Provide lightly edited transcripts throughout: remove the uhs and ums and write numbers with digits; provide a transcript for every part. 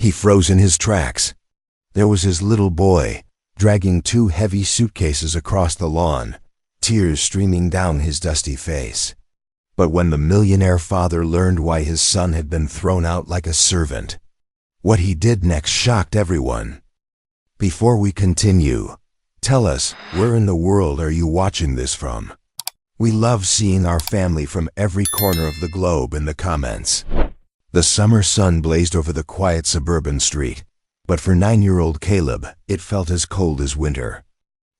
He froze in his tracks. There was his little boy, dragging 2 heavy suitcases across the lawn, tears streaming down his dusty face. But when the millionaire father learned why his son had been thrown out like a servant, what he did next shocked everyone. Before we continue, tell us, where in the world are you watching this from? We love seeing our family from every corner of the globe in the comments. The summer sun blazed over the quiet suburban street, but for 9-year-old Caleb, it felt as cold as winter.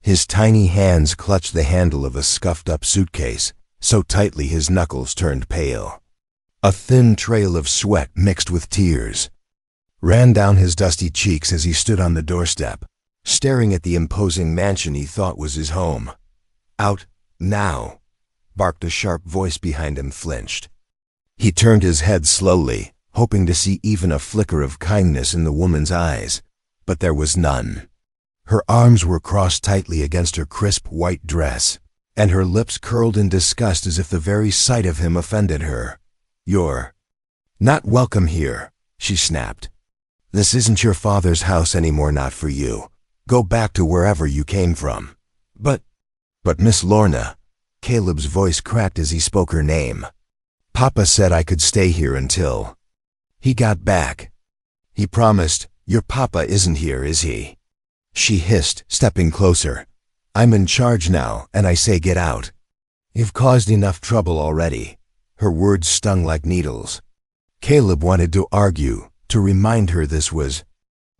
His tiny hands clutched the handle of a scuffed-up suitcase, so tightly his knuckles turned pale. A thin trail of sweat mixed with tears ran down his dusty cheeks as he stood on the doorstep, staring at the imposing mansion he thought was his home. "Out, now!" barked a sharp voice behind him. Flinched. He turned his head slowly, hoping to see even a flicker of kindness in the woman's eyes, but there was none. Her arms were crossed tightly against her crisp white dress, and her lips curled in disgust as if the very sight of him offended her. "You're not welcome here," she snapped. "This isn't your father's house anymore, not for you. Go back to wherever you came from." But Miss Lorna," Caleb's voice cracked as he spoke her name. "Papa said I could stay here until he got back. He promised. Your papa isn't here, is he?" She hissed, stepping closer. "I'm in charge now, and I say get out. You've caused enough trouble already." Her words stung like needles. Caleb wanted to argue, to remind her this was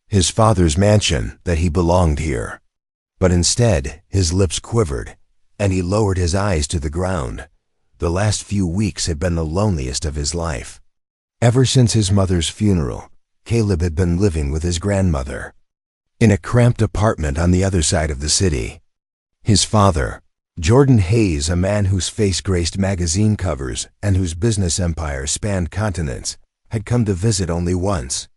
his father's mansion, that he belonged here. But instead, his lips quivered, and he lowered his eyes to the ground. The last few weeks had been the loneliest of his life. Ever since his mother's funeral, Caleb had been living with his grandmother, in a cramped apartment on the other side of the city. His father, Jordan Hayes, a man whose face graced magazine covers and whose business empire spanned continents, had come to visit only once.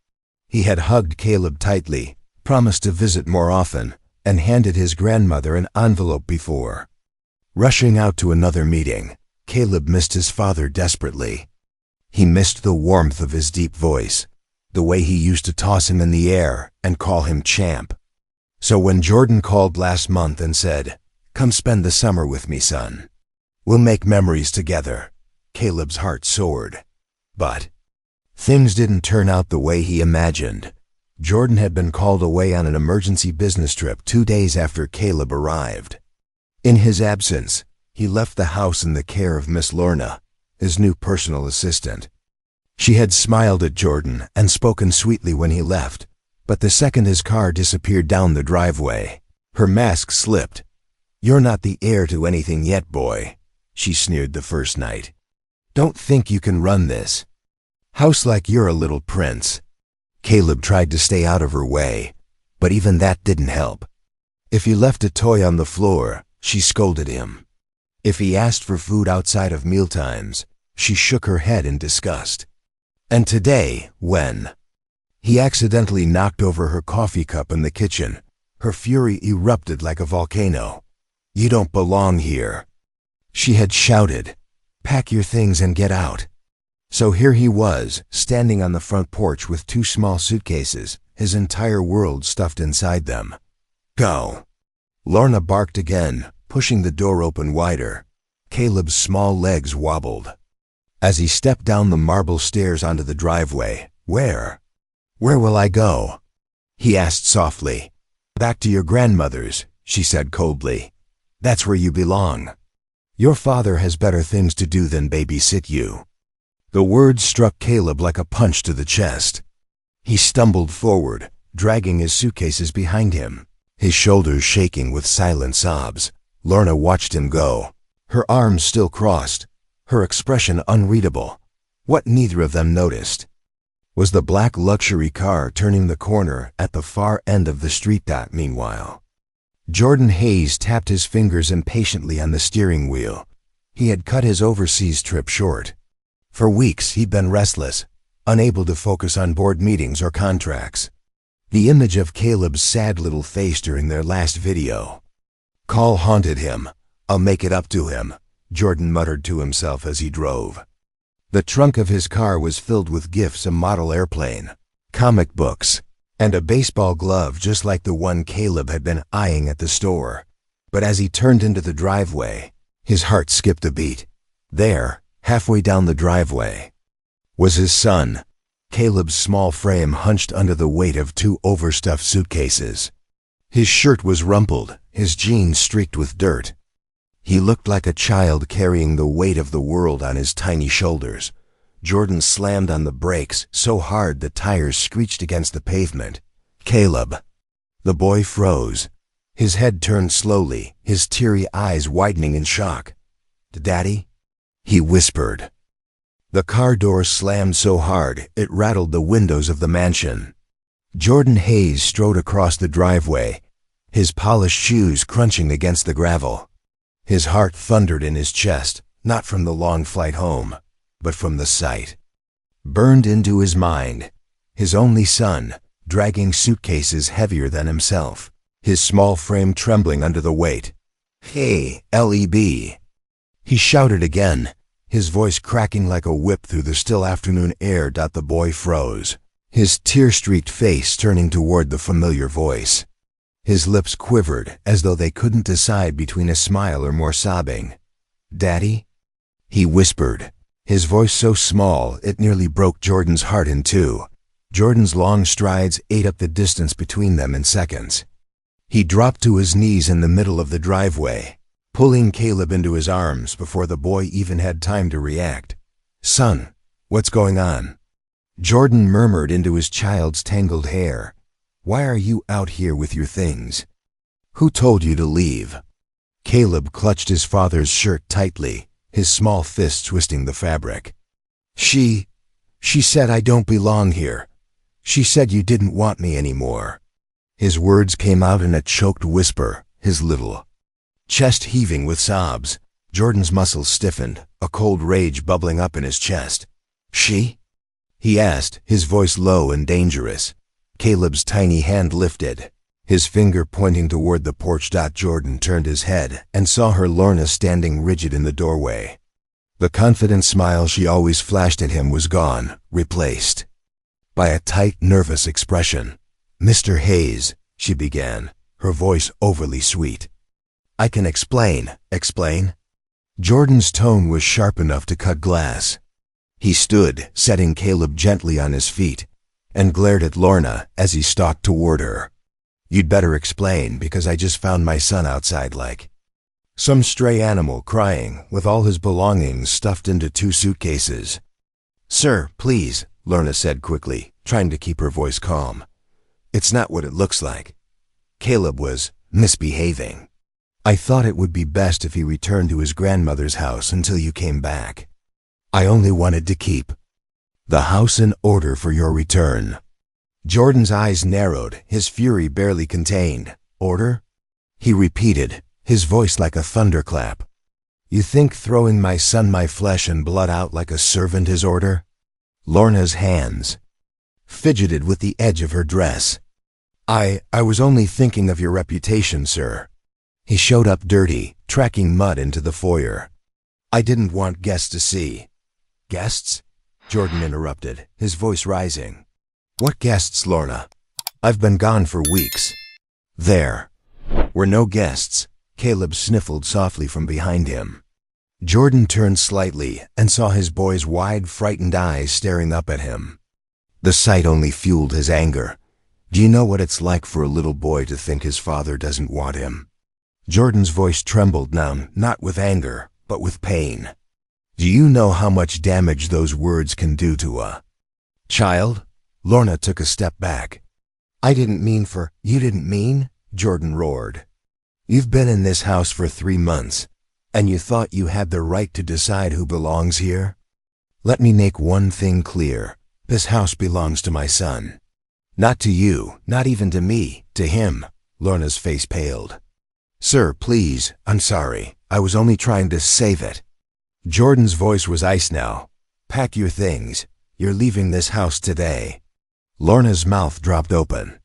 He had hugged Caleb tightly, promised to visit more often, and handed his grandmother an envelope before rushing out to another meeting. Caleb missed his father desperately. He missed the warmth of his deep voice, the way he used to toss him in the air and call him champ. So when Jordan called last month and said, "Come spend the summer with me, son. We'll make memories together," Caleb's heart soared. But things didn't turn out the way he imagined. Jordan had been called away on an emergency business trip 2 days after Caleb arrived. In his absence, he left the house in the care of Miss Lorna, his new personal assistant. She had smiled at Jordan and spoken sweetly when he left, but the second his car disappeared down the driveway, her mask slipped. "You're not the heir to anything yet, boy," she sneered the first night. "Don't think you can run this house like you're a little prince." Caleb tried to stay out of her way, but even that didn't help. If he left a toy on the floor, she scolded him. If he asked for food outside of mealtimes, she shook her head in disgust. And today, when he accidentally knocked over her coffee cup in the kitchen, her fury erupted like a volcano. "You don't belong here," she had shouted. "Pack your things and get out." So here he was, standing on the front porch with 2 small suitcases, his entire world stuffed inside them. "Go!" Lorna barked again, pushing the door open wider. Caleb's small legs wobbled. As he stepped down the marble stairs onto the driveway, Where will I go?" he asked softly. "Back to your grandmother's," she said coldly. "That's where you belong. Your father has better things to do than babysit you." The words struck Caleb like a punch to the chest. He stumbled forward, dragging his suitcases behind him, his shoulders shaking with silent sobs. Lorna watched him go, her arms still crossed, her expression unreadable. What neither of them noticed was the black luxury car turning the corner at the far end of the street. Meanwhile, Jordan Hayes tapped his fingers impatiently on the steering wheel. He had cut his overseas trip short. For weeks he'd been restless, unable to focus on board meetings or contracts. The image of Caleb's sad little face during their last video call haunted him. "I'll make it up to him," Jordan muttered to himself as he drove. The trunk of his car was filled with gifts: a model airplane, comic books, and a baseball glove just like the one Caleb had been eyeing at the store. But as he turned into the driveway, his heart skipped a beat. There, halfway down the driveway, was his son. Caleb's small frame hunched under the weight of two overstuffed suitcases. His shirt was rumpled, his jeans streaked with dirt. He looked like a child carrying the weight of the world on his tiny shoulders. Jordan slammed on the brakes so hard the tires screeched against the pavement. "Caleb." The boy froze. His head turned slowly, his teary eyes widening in shock. "Daddy?" he whispered. The car door slammed so hard it rattled the windows of the mansion. Jordan Hayes strode across the driveway, his polished shoes crunching against the gravel. His heart thundered in his chest, not from the long flight home, but from the sight. Burned into his mind, his only son, dragging suitcases heavier than himself, his small frame trembling under the weight. "Hey, Leb!" He shouted again, his voice cracking like a whip through the still afternoon air. The boy froze, his tear-streaked face turning toward the familiar voice. His lips quivered as though they couldn't decide between a smile or more sobbing. "Daddy?" he whispered, his voice so small it nearly broke Jordan's heart in two. Jordan's long strides ate up the distance between them in seconds. He dropped to his knees in the middle of the driveway, pulling Caleb into his arms before the boy even had time to react. "Son, what's going on?" Jordan murmured into his child's tangled hair. "Why are you out here with your things? Who told you to leave?" Caleb clutched his father's shirt tightly, his small fist twisting the fabric. She said I don't belong here. She said you didn't want me anymore." His words came out in a choked whisper, his little chest heaving with sobs. Jordan's muscles stiffened, a cold rage bubbling up in his chest. "She?" he asked, his voice low and dangerous. Caleb's tiny hand lifted, his finger pointing toward the porch. Jordan turned his head and saw her Lorna standing rigid in the doorway. The confident smile she always flashed at him was gone, replaced by a tight, nervous expression. "Mr. Hayes," she began, her voice overly sweet. "I can explain." "Explain?" Jordan's tone was sharp enough to cut glass. He stood, setting Caleb gently on his feet, and glared at Lorna as he stalked toward her. "You'd better explain, because I just found my son outside like some stray animal crying, with all his belongings stuffed into two suitcases." "Sir, please," Lorna said quickly, trying to keep her voice calm. "It's not what it looks like. Caleb was misbehaving. I thought it would be best if he returned to his grandmother's house until you came back. I only wanted to keep the house in order for your return." Jordan's eyes narrowed, his fury barely contained. "Order?" he repeated, his voice like a thunderclap. "You think throwing my son, my flesh and blood out like a servant is order?" Lorna's hands fidgeted with the edge of her dress. I was only thinking of your reputation, sir." He showed up dirty, tracking mud into the foyer. "I didn't want guests to see." "Guests?" Jordan interrupted, his voice rising. "What guests, Lorna? I've been gone for weeks." "There were no guests," Caleb sniffled softly from behind him. Jordan turned slightly and saw his boy's wide, frightened eyes staring up at him. The sight only fueled his anger. "Do you know what it's like for a little boy to think his father doesn't want him?" Jordan's voice trembled now, not with anger, but with pain. "Do you know how much damage those words can do to a child?" Lorna took a step back. "I didn't mean for—" "You didn't mean?" Jordan roared. "You've been in this house for 3 months, and you thought you had the right to decide who belongs here? Let me make one thing clear. This house belongs to my son. Not to you, not even to me, to him." Lorna's face paled. "Sir, please, I'm sorry. I was only trying to save it." Jordan's voice was ice now. "Pack your things. You're leaving this house today." Lorna's mouth dropped open.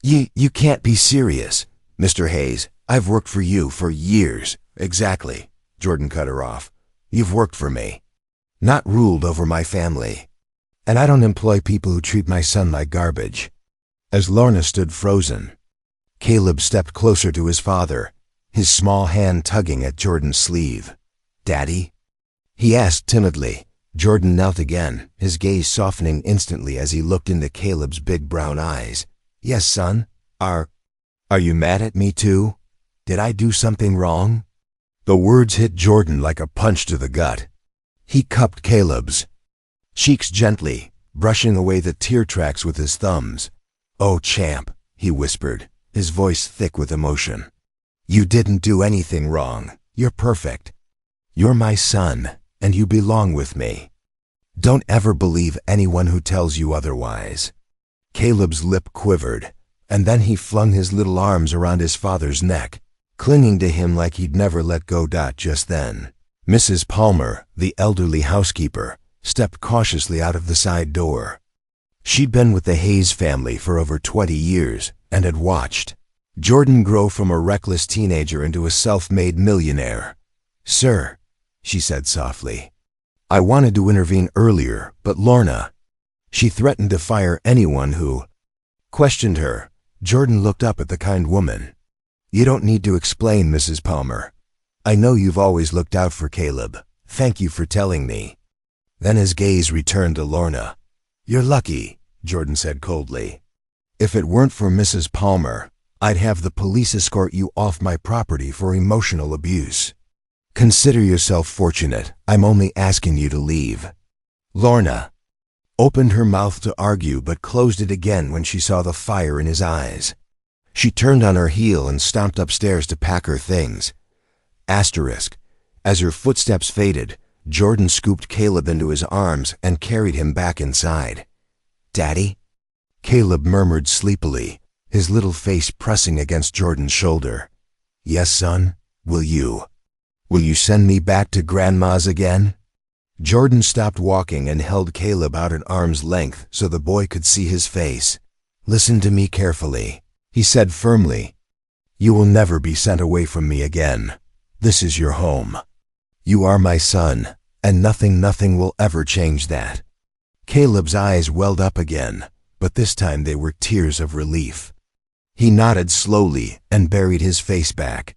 You can't be serious. Mr. Hayes, I've worked for you for years." "Exactly," Jordan cut her off. "You've worked for me, not ruled over my family." And I don't employ people who treat my son like garbage." As Lorna stood frozen, Caleb stepped closer to his father, his small hand tugging at Jordan's sleeve. "Daddy?" he asked timidly. Jordan knelt again, his gaze softening instantly as he looked into Caleb's big brown eyes. "Yes, son. Are you mad at me too? Did I do something wrong?" The words hit Jordan like a punch to the gut. He cupped Caleb's cheeks gently, brushing away the tear tracks with his thumbs. "Oh, champ," he whispered, his voice thick with emotion. "You didn't do anything wrong. You're perfect. You're my son, and you belong with me. Don't ever believe anyone who tells you otherwise." Caleb's lip quivered, and then he flung his little arms around his father's neck, clinging to him like he'd never let go. Just then, Mrs. Palmer, the elderly housekeeper, stepped cautiously out of the side door. She'd been with the Hayes family for over 20 years and had watched Jordan grow from a reckless teenager into a self-made millionaire. "Sir," she said softly, "I wanted to intervene earlier, but Lorna," she threatened to fire anyone who questioned her. Jordan looked up at the kind woman. "You don't need to explain, Mrs. Palmer. I know you've always looked out for Caleb. Thank you for telling me." Then his gaze returned to Lorna. "You're lucky," Jordan said coldly. "If it weren't for Mrs. Palmer, I'd have the police escort you off my property for emotional abuse. Consider yourself fortunate. I'm only asking you to leave." Lorna opened her mouth to argue but closed it again when she saw the fire in his eyes. She turned on her heel and stomped upstairs to pack her things. As her footsteps faded, Jordan scooped Caleb into his arms and carried him back inside. "Daddy?" Caleb murmured sleepily, his little face pressing against Jordan's shoulder. "Yes, son. Will you send me back to Grandma's again?" Jordan stopped walking and held Caleb out at arm's length so the boy could see his face. "Listen to me carefully," he said firmly. "You will never be sent away from me again. This is your home. You are my son, and nothing will ever change that." Caleb's eyes welled up again, but this time they were tears of relief. He nodded slowly and buried his face back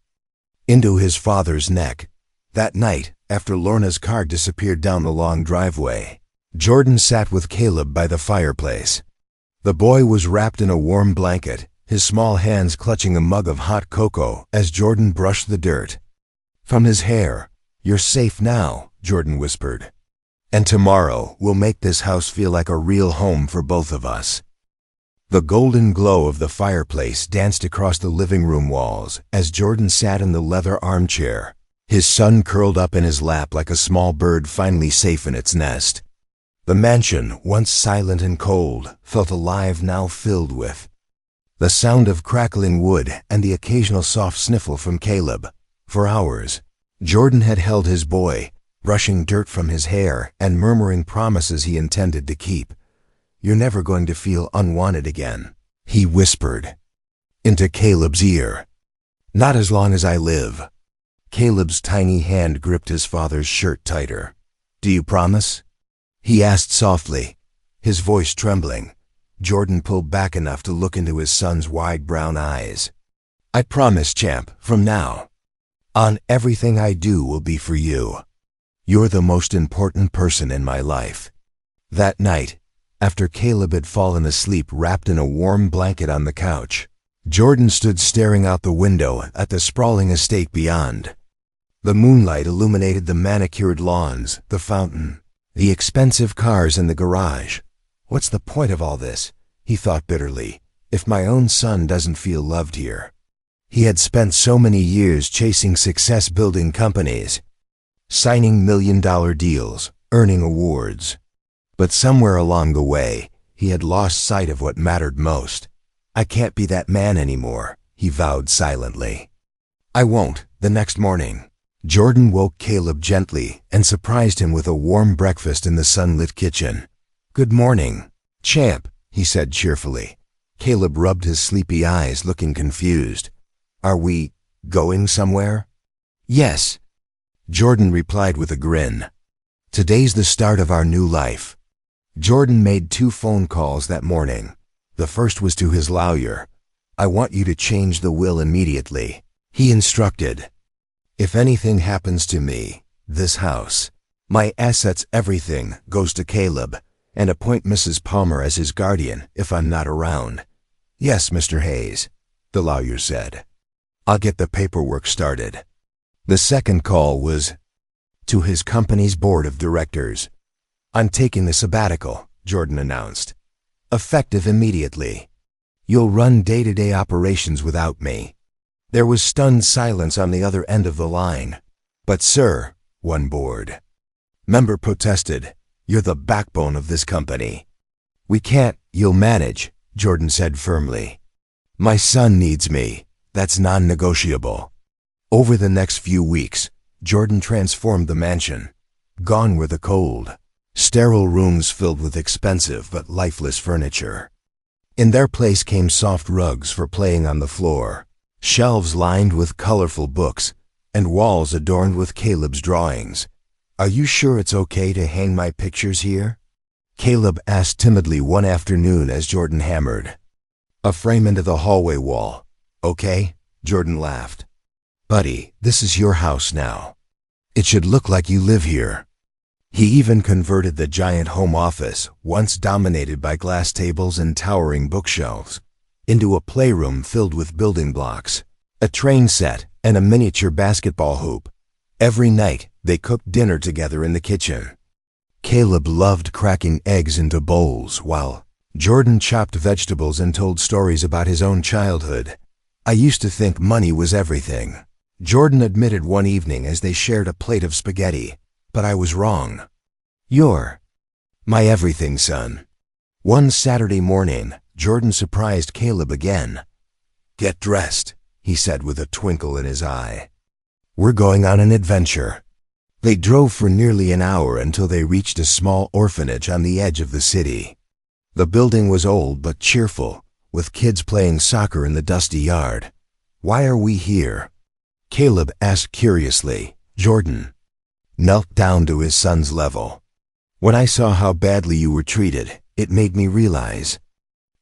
into his father's neck. That night, after Lorna's car disappeared down the long driveway, Jordan sat with Caleb by the fireplace. The boy was wrapped in a warm blanket, his small hands clutching a mug of hot cocoa as Jordan brushed the dirt from his hair. "You're safe now," Jordan whispered. "And tomorrow we'll make this house feel like a real home for both of us." The golden glow of the fireplace danced across the living room walls as Jordan sat in the leather armchair, his son curled up in his lap like a small bird finally safe in its nest. The mansion, once silent and cold, felt alive, now filled with the sound of crackling wood and the occasional soft sniffle from Caleb. For hours, Jordan had held his boy, brushing dirt from his hair and murmuring promises he intended to keep. "You're never going to feel unwanted again," he whispered into Caleb's ear. "Not as long as I live." Caleb's tiny hand gripped his father's shirt tighter. "Do you promise?" he asked softly, his voice trembling. Jordan pulled back enough to look into his son's wide brown eyes. "I promise, champ, from now on everything I do will be for you. You're the most important person in my life." That night, after Caleb had fallen asleep wrapped in a warm blanket on the couch, Jordan stood staring out the window at the sprawling estate beyond. The moonlight illuminated the manicured lawns, the fountain, the expensive cars in the garage. "What's the point of all this?" he thought bitterly, "if my own son doesn't feel loved here?" He had spent so many years chasing success, building companies, signing million-dollar deals, earning awards. But somewhere along the way, he had lost sight of what mattered most. "I can't be that man anymore," he vowed silently. "I won't." The next morning, Jordan woke Caleb gently and surprised him with a warm breakfast in the sunlit kitchen. "Good morning, champ," he said cheerfully. Caleb rubbed his sleepy eyes, looking confused. "Are we going somewhere?" "Yes," Jordan replied with a grin. "Today's the start of our new life. Jordan made 2 phone calls that morning. The first was to his lawyer. "I want you to change the will immediately," he instructed. "If anything happens to me, this house, my assets, everything, goes to Caleb, and appoint Mrs. Palmer as his guardian if I'm not around." "Yes, Mr. Hayes," the lawyer said. "I'll get the paperwork started." The second call was to his company's board of directors. "I'm taking the sabbatical," Jordan announced. "Effective immediately. You'll run day-to-day operations without me." There was stunned silence on the other end of the line. "But sir," one board member protested, "you're the backbone of this company." "We can't." "You'll manage," Jordan said firmly. "My son needs me. That's non-negotiable." Over the next few weeks, Jordan transformed the mansion. Gone were the cold, sterile rooms filled with expensive but lifeless furniture. In their place came soft rugs for playing on the floor, shelves lined with colorful books, and walls adorned with Caleb's drawings. "Are you sure it's okay to hang my pictures here?" Caleb asked timidly one afternoon as Jordan hammered a frame into the hallway wall. "Okay," Jordan laughed. "Buddy, this is your house now. It should look like you live here." He even converted the giant home office, once dominated by glass tables and towering bookshelves, into a playroom filled with building blocks, a train set, and a miniature basketball hoop. Every night, they cooked dinner together in the kitchen. Caleb loved cracking eggs into bowls while Jordan chopped vegetables and told stories about his own childhood. "I used to think money was everything," Jordan admitted one evening as they shared a plate of spaghetti. "But I was wrong. You're my everything, son." One Saturday morning, Jordan surprised Caleb again. "Get dressed," he said with a twinkle in his eye. "We're going on an adventure." They drove for nearly an hour until they reached a small orphanage on the edge of the city. The building was old but cheerful, with kids playing soccer in the dusty yard. "Why are we here?" Caleb asked curiously. Jordan knelt down to his son's level. "When I saw how badly you were treated, it made me realize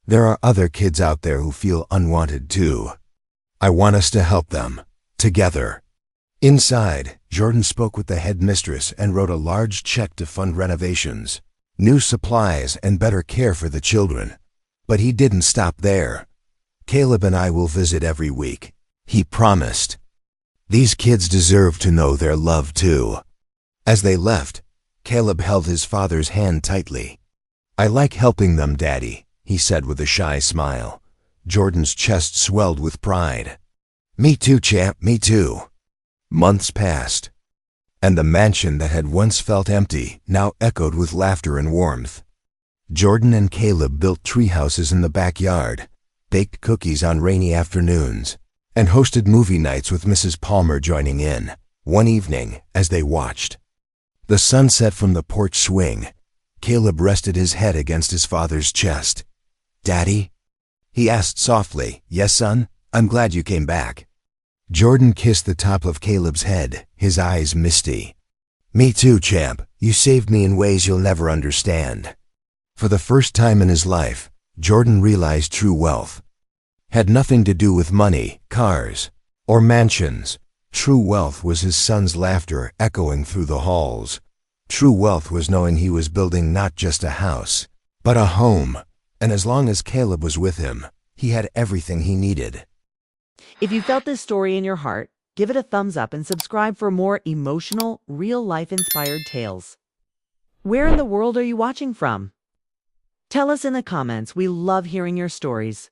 there are other kids out there who feel unwanted too. I want us to help them, together." Inside, Jordan spoke with the headmistress and wrote a large check to fund renovations, new supplies, and better care for the children. But he didn't stop there. "Caleb and I will visit every week," he promised. "These kids deserve to know they're loved too." As they left, Caleb held his father's hand tightly. "I like helping them, Daddy," he said with a shy smile. Jordan's chest swelled with pride. "Me too, champ, me too." Months passed, and the mansion that had once felt empty now echoed with laughter and warmth. Jordan and Caleb built tree houses in the backyard, baked cookies on rainy afternoons, and hosted movie nights with Mrs. Palmer joining in. One evening, as they watched the sunset from the porch swing, Caleb rested his head against his father's chest. "Daddy?" he asked softly. "Yes, son? I'm glad you came back." Jordan kissed the top of Caleb's head, his eyes misty. "Me too, champ. You saved me in ways you'll never understand." For the first time in his life, Jordan realized true wealth had nothing to do with money, cars, or mansions. True wealth was his son's laughter echoing through the halls. True wealth was knowing he was building not just a house, but a home. And as long as Caleb was with him, he had everything he needed. If you felt this story in your heart, give it a thumbs up and subscribe for more emotional, real-life inspired tales. Where in the world are you watching from? Tell us in the comments. We love hearing your stories.